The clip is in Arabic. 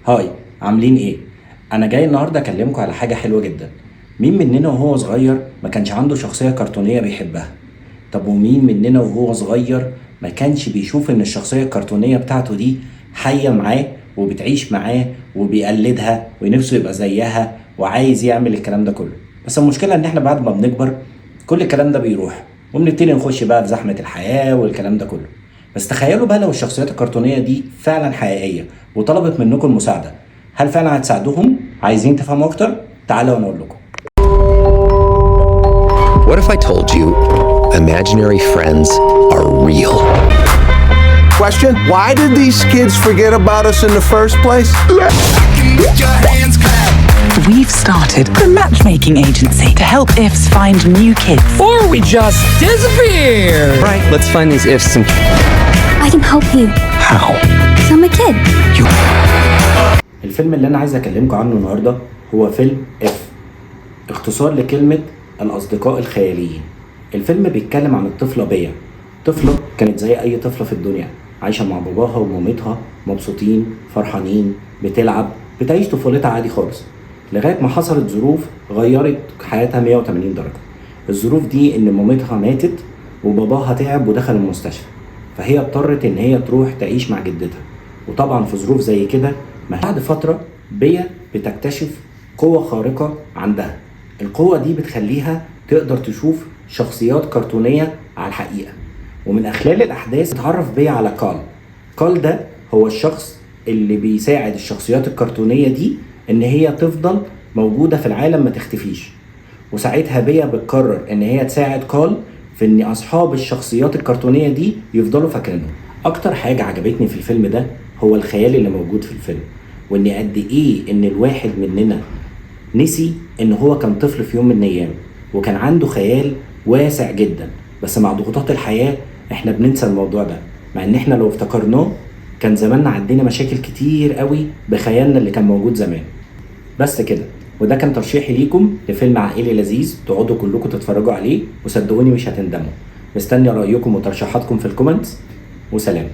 هاي، عاملين ايه؟ انا جاي النهارده اكلمكم على حاجه حلوه جدا. مين مننا وهو صغير ما كانش عنده شخصيه كرتونيه بيحبها؟ طب ومين مننا وهو صغير ما كانش بيشوف ان الشخصيه الكرتونيه بتاعته دي حيه معاه وبتعيش معاه وبيقلدها ونفسه يبقى زيها وعايز يعمل الكلام ده كله؟ بس المشكله ان احنا بعد ما بنكبر كل الكلام ده بيروح وبنبتدي نخش بقى في زحمه الحياه والكلام ده كله. بس تخيلوا بقى لو الشخصيات الكرتونيه دي فعلا حقيقيه وطلبت منكم المساعده، هل فعلا هتساعدوهم؟ عايزين تفهموا اكتر؟ تعالوا وانا اقول لكم. What if I told you imaginary friends are real? Question: why did these kids forget about us in the first place? We've started a matchmaking agency to help IFs find new kids. Or we just disappear. Right, let's find these ifs and... I can help you. How? 'Cause I'm a kid. الفيلم اللي انا عايز اكلمكم عنه النهارده هو فيلم اف، اختصار لكلمة الأصدقاء الخياليين. الفيلم بيتكلم عن الطفلة بيا. طفلة كانت زي أي طفلة في الدنيا، عايشة مع باباها ومامتها، مبسوطين فرحانين، بتلعب، بتعيش طفولتها عادي خالص، لغاية ما حصلت ظروف غيرت حياتها 180 درجة. الظروف دي إن مامتها ماتت وباباها تعب ودخل المستشفى، فهي اضطرت إن هي تروح تعيش مع جدتها. وطبعا في ظروف زي كده بعد فترة بيا بتكتشف قوة خارقة عندها. القوة دي بتخليها تقدر تشوف شخصيات كرتونية على الحقيقة. ومن خلال الأحداث اتعرف بيا على كال ده هو الشخص اللي بيساعد الشخصيات الكرتونية دي إن هي تفضل موجودة في العالم ما تختفيش. وساعتها بيا بتقرر إن هي تساعد كال في إن أصحاب الشخصيات الكرتونية دي يفضلوا فاكرينهم. أكتر حاجة عجبتني في الفيلم ده هو الخيال اللي موجود في الفيلم، وإن قد إيه إن الواحد مننا نسي ان هو كان طفل في يوم من الايام وكان عنده خيال واسع جدا. بس مع ضغوطات الحياة احنا بننسى الموضوع ده، مع ان احنا لو افتكرناه كان زماننا عندنا مشاكل كتير قوي بخيالنا اللي كان موجود زمان. بس كده، وده كان ترشيحي ليكم لفيلم عائلي لذيذ تقعدوا كلكم تتفرجوا عليه، وصدقوني مش هتندموا. مستني رأيكم وترشيحاتكم في الكومنتس، وسلام.